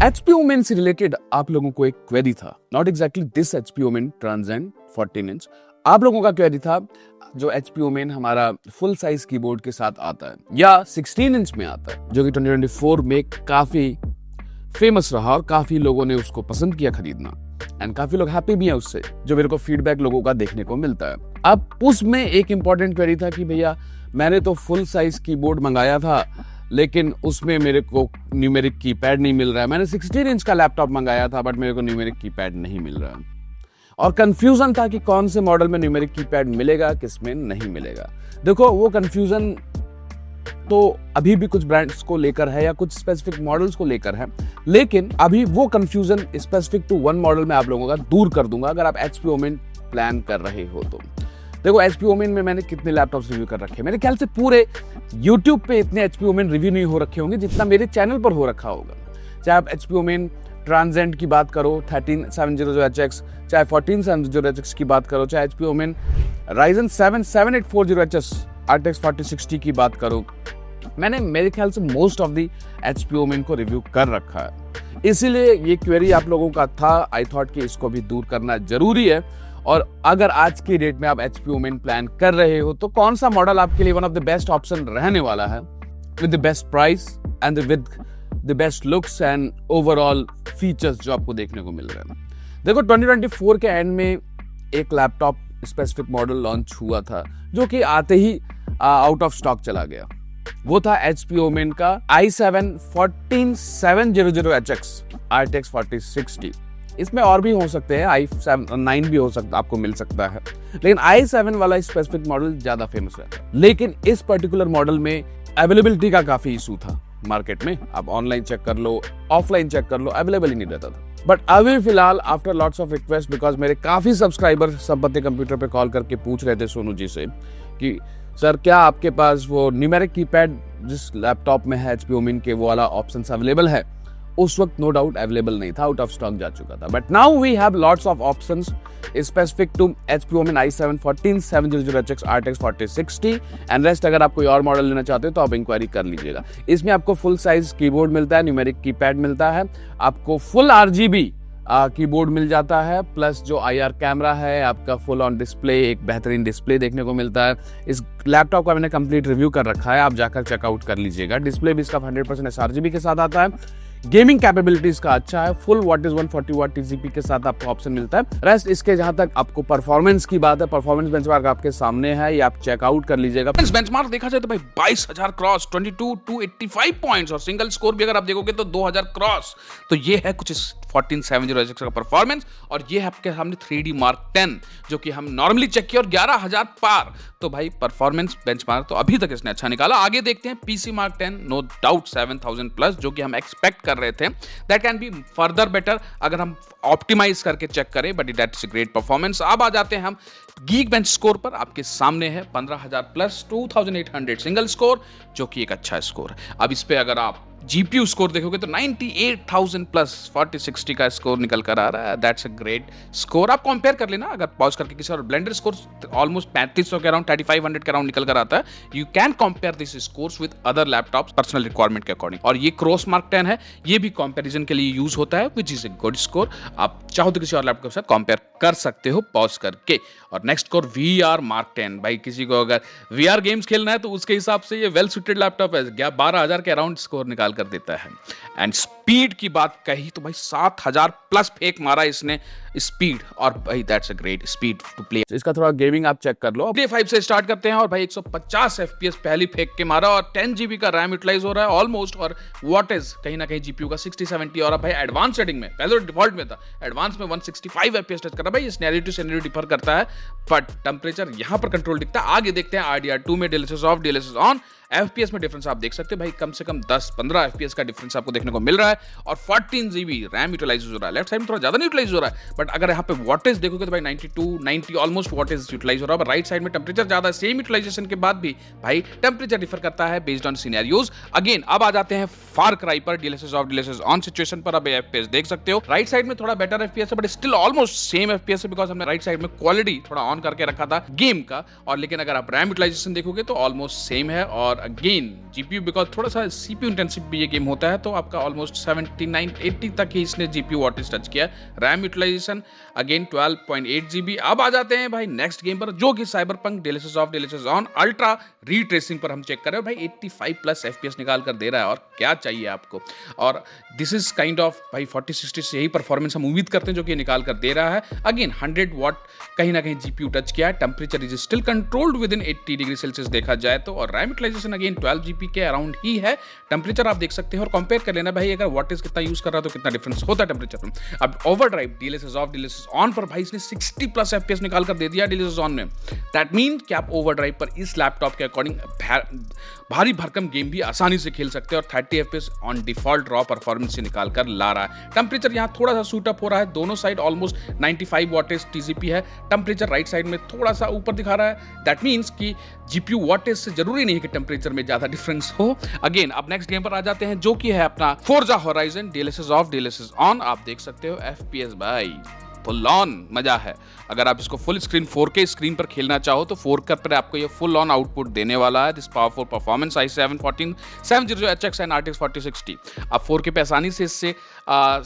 HP Omen से related आप लोगों को एक क्वेरी था, not exactly this HP Omen Transcend 14 inch. आप लोगों का क्वेरी था जो HP Omen हमारा फुल साइज कीबोर्ड के साथ आता है या 16 इंच में आता है, जो कि 2024 में काफी फेमस रहा और काफी लोगों ने उसको पसंद किया खरीदना एंड काफी लोग हैप्पी भी हैं उससे, जो मेरे को फीडबैक लोगों का देखने को मिलता है। अब उसमें एक इंपॉर्टेंट क्वेरी था कि भैया मैंने तो फुल साइज कीबोर्ड मंगाया था लेकिन उसमें मेरे को न्यूमेरिक कीपैड नहीं मिल रहा है। मैंने 16 इंच का लैपटॉप मंगाया था बट मेरे को न्यूमेरिक कीपैड नहीं मिल रहा है और कंफ्यूजन था कि कौन से मॉडल में न्यूमेरिक कीपैड मिलेगा, किस में नहीं मिलेगा। देखो वो कंफ्यूजन तो अभी भी कुछ ब्रांड्स को लेकर है या कुछ स्पेसिफिक मॉडल्स को लेकर है, लेकिन अभी वो confusion specific to one model में आप लोगों का दूर कर दूंगा अगर आप HP Omen प्लान कर रहे हो तो। देखो HP Omen में मैंने कितने लैपटॉप्स रिव्यू कर रखे हैं, मेरे ख्याल से पूरे YouTube पे इतने HP Omen रिव्यू नहीं हो रखे होंगे जितना मेरे चैनल पर हो रखा होगा। चाहे आप HP Omen Transcend की बात करो 13700HX, चाहे 14700HX की बात करो, चाहे HP Omen Ryzen 7 7840HS RTX 4060 की बात करो, मैंने मेरे ख्याल से most of the HP Omen को रिव्यू कर रखा है। इसीलिए ये क्वेरी आप लोगों का था, आई थॉट कि इसको भी दूर करना जरूरी है। और अगर आज की डेट में आप HP Omen प्लान कर रहे हो तो कौन सा मॉडल आपके लिए one of the best option रहने वाला है with the best price and with the best looks and overall features जो आपको देखने को मिल रहे हैं। देखो 2024 के एंड में एक लैपटॉप स्पेसिफिक मॉडल लॉन्च हुआ था जो कि आते ही आउट ऑफ स्टॉक चला गया। वो था HP Omen का i7 14700HX RTX 4060। इसमें और भी हो सकते हैं, i9 भी हो सकता, आपको मिल सकता है, लेकिन i7 वाला स्पेसिफिक मॉडल ज्यादा फेमस रहता है। लेकिन इस पर्टिकुलर मॉडल में अवेलेबिलिटी का काफी इशू था मार्केट में। आप ऑनलाइन चेक कर लो, ऑफलाइन चेक कर लो, अवेलेबल ही नहीं रहता था। बट अभी फिलहाल after lots of request, because मेरे काफी सब्सक्राइबर संपत्ति कंप्यूटर पे कॉल करके पूछ रहे थे सोनू जी से कि सर क्या आपके पास वो न्यूमेरिक कीपैड जिस लैपटॉप में है HP Omen के वो वाला ऑप्शंस अवेलेबल है। उस वक्त नो डाउट अवेलेबल नहीं था, आउट ऑफ स्टॉक जा चुका था। But now we have lots of options specific to HP Omen i7 14700HX RTX 4060 and rest. अगर आप कोई और मॉडल लेना चाहते हो तो आप इंक्वायरी कर लीजिएगा। इसमें आपको फुल साइज कीबोर्ड मिलता है, न्यूमेरिक कीपैड मिलता है, आपको फुल RGB कीबोर्ड मिल जाता है, प्लस जो IR कैमरा है, आपका फुल ऑन डिस्प्ले, एक बेहतरीन डिस्प्ले देखने को मिलता है। इस लैपटॉप का मैंने कंप्लीट रिव्यू कर रखा है, आप जाकर चेकआउट कर लीजिएगा। डिस्प्ले भी इसका 100% sRGB के साथ आता है। गेमिंग कैपेबिलिटीज का अच्छा है, full watt is 140 watt TCP के साथ आपको ऑप्शन मिलता है। रेस्ट इसके जहां तक आपको परफॉर्मेंस की बात है, परफॉर्मेंस बेंचमार्क आपके सामने है, ये आप चेकआउट कर लीजिएगा। बेंचमार्क देखा जाए तो भाई 22000 क्रॉस, 22,285 पॉइंट्स और सिंगल स्कोर भी अगर आप देखोगे तो 2000 क्रॉस। तो ये है कुछ 14700HX का परफॉर्मेंस और ये है आपके सामने 3D Mark 10 जो कि हम नॉर्मली चेक किया और 11000 पार। तो भाई परफॉर्मेंस बेंचमार्क तो अभी तक इसने अच्छा निकाला। आगे देखते हैं PC Mark 10, no doubt 7000 plus जो कि हम एक्सपेक्ट कर रहे थे। That can be further better अगर हम ऑप्टिमाइज करके चेक करें, but that is great performance. अब आ जाते हैं हम Geekbench स्कोर पर। आपके सामने है 15000 प्लस 2800 सिंगल स्कोर जो कि एक अच्छा स्कोर है। अब इस पे अगर आप GPU स्कोर देखोगे तो 98000 प्लस 4060 का स्कोर निकल कर आ रहा है। That's a great score. आप कंपेयर कर लेना अगर पॉज करके किसी और ब्लेंडर स्कोर ऑलमोस्ट 3500 के अराउंड 3500 के अराउंड निकल कर आता है। You can compare this scores with other laptops personal requirement के अकॉर्डिंग। और ये क्रॉस मार्क 10 है, ये भी कंपैरिजन के लिए यूज होता है, which is a good score. आप चाहो तो किसी और लैपटॉप के साथ कंपेयर कर सकते हो पॉज करके। और नेक्स्ट स्कोर VR Mark 10। भाई किसी को अगर VR गेम्स खेलना है तो उसके हिसाब से ये वेल सुटेड लैपटॉप है, 12000 के अराउंड स्कोर निकाल कर देता है। एंड स्पीड की बात कही तो भाई 7000 प्लस फेक मारा इसने स्पीड, और भाई that's a great speed to play. इसका थोड़ा गेमिंग आप चेक कर लो। Play 5 से स्टार्ट करते हैं और भाई 150 FPS पहली फेंक के मारा और 10 GB का रैम यूटिलाइज हो रहा है ऑलमोस्ट। और वॉट इज कहीं ना कहीं GPU का 60-70 और अब भाई एडवांस सेटिंग में, पहले तो डिफॉल्ट में था, एडवांस में 165 FPS टच कर रहा है। भाई सिनेरियो टू सिनेरियो डिफर करता है बट टेम्परेचर यहां पर कंट्रोल दिखता है। आगे देखते हैं RDR2 में DLSS of DLSS on. FPS में डिफरेंस आप देख सकते हैं भाई, कम से कम 10-15 FPS का डिफरेंस आपको देखने को मिल रहा है और 14 GB रैम यूटिलाइज हो रहा है। लेफ्ट साइड में थोड़ा ज्यादा नहीं यूटिलाइज हो रहा है, बट अगर यहाँ पे वॉटेज देखोगे तो भाई 92-90 ऑलमोस्ट वॉटेज यूटिलाइज हो रहा है। राइट साइड में टेम्परेचर ज्यादा है, सेम यूटिलाइजेशन के बाद भी भाई टेम्परेचर डिफर करता है बेस्ड ऑन सिनेरियोज। अगेन अब आ जाते हैं फार क्राई पर, DLSS of DLSS on situation पर अब FPS देख सकते हो। राइट साइड में थोड़ा बेटर FPS है but still almost same FPS है, बिकॉज हमने राइट साइड में क्वालिटी थोड़ा ऑन करके रखा था गेम का। और लेकिन अगर आप रैम यूटिलाइजेशन देखोगे तो ऑलमोस्ट सेम है। और अगेन जीपीयू बिकॉज थोड़ा सा सीपीयू इंटेंसिव भी ये गेम होता है, तो आपका ऑलमोस्ट 79-80 तक ही इसने जीपीयू वॉटेज टच किया। RAM utilisation again 12.8 GB। अब आ जाते हैं भाई नेक्स्ट गेम पर, जो कि Cyberpunk DLSS off DLSS on ultra ray tracing पर हम चेक कर रहे हैं। भाई 85 प्लस FPS निकाल कर दे रहा है, और क्या चाहिए आपको। और दिस इज काइंड ऑफ भाई 4060 से यही परफॉर्मेंस हम उम्मीद करते हैं जो कि निकाल कर दे रहा है। अगेन 100 वॉट कहीं ना कहीं जीपीयू टच किया है। Temperature is still controlled with in 80 degree Celsius देखा जाए तो, और रैम यूटिलाइजेशन अगेन 12 GB के अराउंड ही है। टेम्परेचर आप देख सकते हैं और कंपेयर कर लेना भाई, अगर वॉटेज कितना यूज कर रहा है तो कितना डिफरेंस होता है टेम्परेचर में। अब overdrive DLSS off DLSS on पर भाई इसने 60 प्लस FPS निकाल कर दे दिया डीएलएसएस ऑन में। दैट मीन कि आप ओवरड्राइव पर इस लैपटॉप के अकॉर्डिंग भारी भरकम गेम भी आसानी से खेल सकते हैं, और 30 FPS on default raw performance से निकाल कर ला रहा है। टेम्परेचर यहाँ थोड़ा सा सूट अप हो रहा है, दोनों साइड ऑलमोस्ट 95 वॉटेज टीजीपी है। टेम्परेचर राइट साइड में थोड़ा सा ऊपर दिखा रहा है। दैट मीन्स कि जीपीयू वॉटेज से जरूरी नहीं है कि टेम्परेचर में ज्यादा डिफरेंस हो। अगेन अब नेक्स्ट गेम पर आ जाते हैं, जो कि है अपना Forza horizon DLSS off DLSS on. आप देख सकते हो FPS भाई फुल ऑन मजा है। अगर आप इसको फुल स्क्रीन 4K स्क्रीन पर खेलना चाहो तो 4K पर आपको ये फुल ऑन आउटपुट देने वाला है। This powerful performance i7 14700HX and RTX 4060। आप 4K पे आसानी से इससे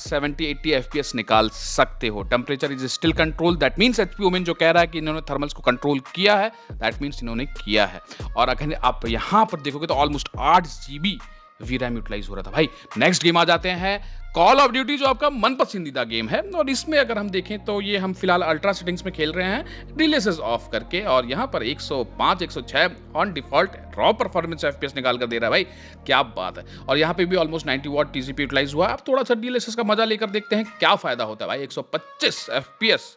70-80 FPS निकाल सकते हो। Temperature is still control, that means HP women जो कह रहा है कि इन्होंने थर्मल्स को कंट्रोल किया है, दैट मीन्स इन्होंने किया है। और अगर आप यहाँ पर देखोगे तो ऑलमोस्ट 8 GB वीरैम यूटिलाइज हो रहा था भाई। नेक्स्ट गेम आ जाते हैं कॉल ऑफ ड्यूटी, जो आपका मन पसंदीदा गेम है, और इसमें अगर हम देखें तो ये हम फिलहाल अल्ट्रा सेटिंग्स में खेल रहे हैं डीएलएसएस ऑफ करके, और यहाँ पर 105 106 on default raw performance FPS निकाल कर दे रहा है भाई, क्या बात है। और यहाँ पे भी ऑलमोस्ट 90 वॉट टीजीपी यूटिलाइज हुआ। अब थोड़ा सा डीएलएसएस का मजा लेकर देखते हैं क्या फायदा होता है भाई। 125 FPS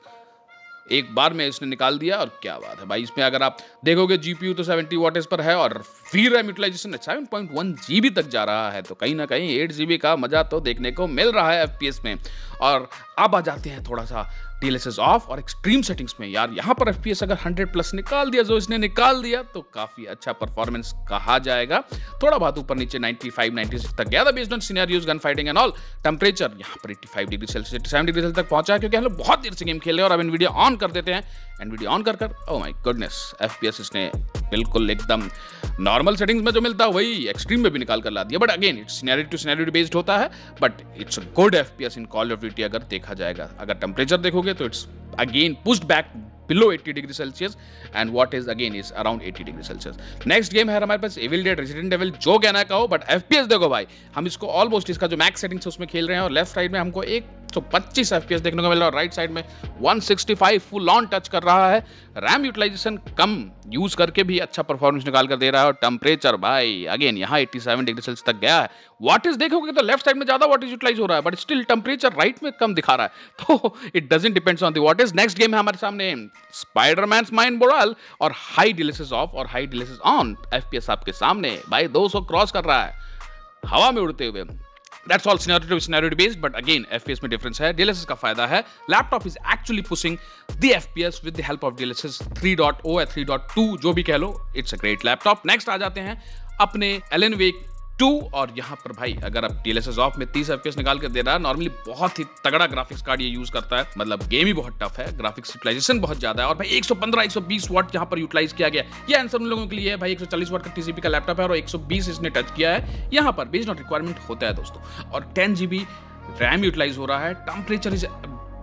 एक बार में इसने निकाल दिया, और क्या बात है भाई। इसमें अगर आप देखोगे जीपीयू तो 70 वॉटेज पर है, और वीरैम यूटिलाइजेशन 7.1 GB तक जा रहा है, तो कहीं ना कहीं 8 GB का मजा तो देखने को मिल रहा है FPS में। और अब आ जाते हैं थोड़ा सा डीएलएसएस ऑफ और एक्सट्रीम सेटिंग्स में। यार यहाँ पर FPS अगर 100 प्लस निकाल दिया, जो इसने निकाल दिया, तो काफी अच्छा परफॉर्मेंस कहा जाएगा। थोड़ा बहुत ऊपर नीचे 95 96 तक गया था based on scenarios, gun fighting and all. Temperature यहाँ पर 85 डिग्री सेल्सियस 87 डिग्री सेल्सियस तक पहुंचा है, क्योंकि हम लोग बहुत देर से गेम खेल रहे हैं। और अब एनवीडिया ऑन कर देते हैं। एनवीडिया ऑन कर ओह माय गुडनेस, FPS इसने बिल्कुल एकदम नॉर्मल सेटिंग्स में जो मिलता है वही एक्सट्रीम में भी निकाल कर ला दिया। But again it's scenario to scenario based होता है, but it's a good FPS in Call of Duty अगर देखा जाएगा। अगर टेम्परेचर देखोगे तो it's again pushed back below 80 degree Celsius and what is again is around 80 degree Celsius। Next game है हमारे पास Evil Dead Resident Evil, जो कहना कहो, बट FPS देखो भाई, हम इसको ऑलमोस्ट इसका जो मैक्स सेटिंग्स है उसमें खेल रहे हैं, और लेफ्ट साइड में हमको 125 FPS देखने को मिल रहा है, और राइट साइड में 165 फुल ऑन टच कर रहा है। रैम यूटिलाइजेशन कम यूज करके भी अच्छा परफॉर्मेंस निकाल कर दे रहा है। और टेम्परेचर भाई अगेन यहाँ 87 डिग्री सेल्सियस तक गया है। वॉटेज देखोगे तो लेफ्ट साइड में ज्यादा वॉटेज यूटिलाइज हो रहा है, बट स्टिल टेम्परेचर राइट में कम दिखा रहा है, तो it doesn't depends on the wattage. Next game है हमारे सामने स्पाइडरमैन माइंड बोरल और हाई डीएलएसएस ऑफ और हाई डीएलएसएस ऑन। FPS आपके सामने भाई 200 क्रॉस कर रहा है हवा में उड़ते हुए। That's all scenario based, but again FPS में difference है। DLSS का फायदा है, laptop is actually pushing the FPS with the help of DLSS 3.0 या 3.2 जो भी कह लो, it's a great laptop। Next आ जाते हैं अपने Alan Wake 2, और यहाँ पर भाई अगर आप DLSS ऑफ में 30 FPS निकाल कर दे रहा है, नॉर्मली बहुत ही तगड़ा ग्राफिक्स कार्ड ये यूज करता है, मतलब गेम ही बहुत टफ है, ग्राफिक्स यूटिलाइजेशन बहुत ज्यादा है। और भाई 115 120 वाट यहाँ पर यूटिलाइज किया गया। ये आंसर उन लोगों के लिए है भाई, 140 वाट का टीसीपी का लैपटॉप है, और 120 इसने टच किया है यहाँ पर, बेस्ड ऑन रिक्वायरमेंट होता है दोस्तों। और 10 GB रैम यूटिलाइज हो रहा है। Temperature is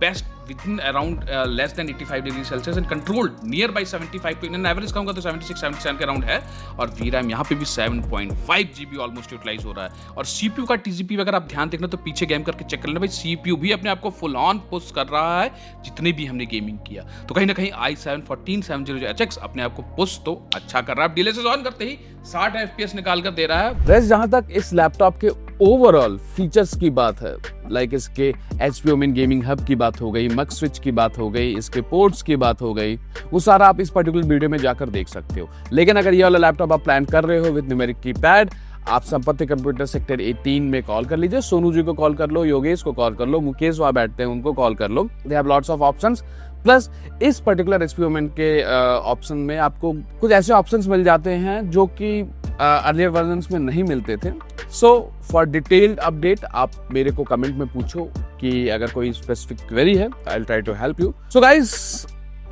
best within around less than 85 degree Celsius and controlled near by 75 to in average कहूंगा तो 76 77 के अराउंड है। और वीरैम यहाँ पे भी 7.5 GB ऑलमोस्ट यूटिलाइज हो रहा है। और सीपीयू का टीजीपी अगर आप ध्यान देखना तो पीछे गेम करके चेक कर लेना भाई, सीपीयू भी अपने आप को फुल ऑन पुश कर रहा है जितने भी हमने गेमिंग किया। तो कहीं ना कहीं i7 14700HX अपने आप को पुश तो अच्छा कर रहा है। डीएलएसएस ऑन करते ही 60 FPS निकाल कर दे रहा है। वैसे जहां तक इस लैपटॉप के ओवरऑल फीचर्स की बात है, लाइक इसके HP ओमेन गेमिंग हब की बात हो गई, मक स्विच की बात हो गई, इसके पोर्ट्स की बात हो गई, वो सारा आप इस पर्टिकुलर वीडियो में जाकर देख सकते हो। लेकिन अगर ये वाला लैपटॉप आप प्लान कर रहे हो विद न्यूमेरिक कीपैड, आप संपत्ति कंप्यूटर सेक्टर 18 में कॉल कर लीजिए। सोनू जी को कॉल कर लो, योगेश को कॉल कर लो, मुकेश वहां बैठते हैं उनको कॉल कर लो। They have lots of options. Plus इस पर्टिकुलर HP ओमेन के ऑप्शन में आपको कुछ ऐसे ऑप्शंस मिल जाते हैं जो कि अर्लियर वर्जन्स में नहीं मिलते थे। सो फॉर डिटेल्ड अपडेट आप मेरे को कमेंट में पूछो कि अगर कोई स्पेसिफिक क्वेरी है, I will try to help you. So guys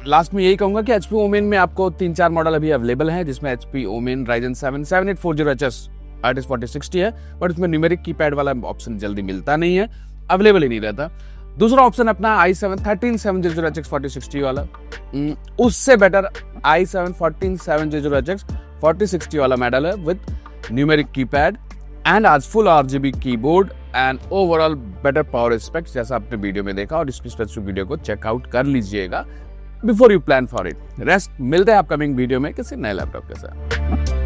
last में यही कहूंगा कि HP ओमेन में आपको 3-4 मॉडल अभी अवेलेबल हैं, जिसमें HP women Ryzen 7 7840HS RTX 4060 है, बट उसमें न्यूमेरिक कीपैड वाला ऑप्शन जल्दी मिलता नहीं है, अवेलेबल ही नहीं रहता। दूसरा ऑप्शन अपना i7 13700HX 4060 वाला, उससे बेटर i7 14700HX 4060 वाला मॉडल है विद न्यूमेरिक कीपैड एंड आज full RGB keyboard and overall better power specs, जैसा आपने वीडियो में देखा, और इसकी स्पेसिफिक वीडियो को चेकआउट कर लीजिएगा before you plan for it. Rest मिलते हैं अपकमिंग वीडियो में किसी नए लैपटॉप के साथ।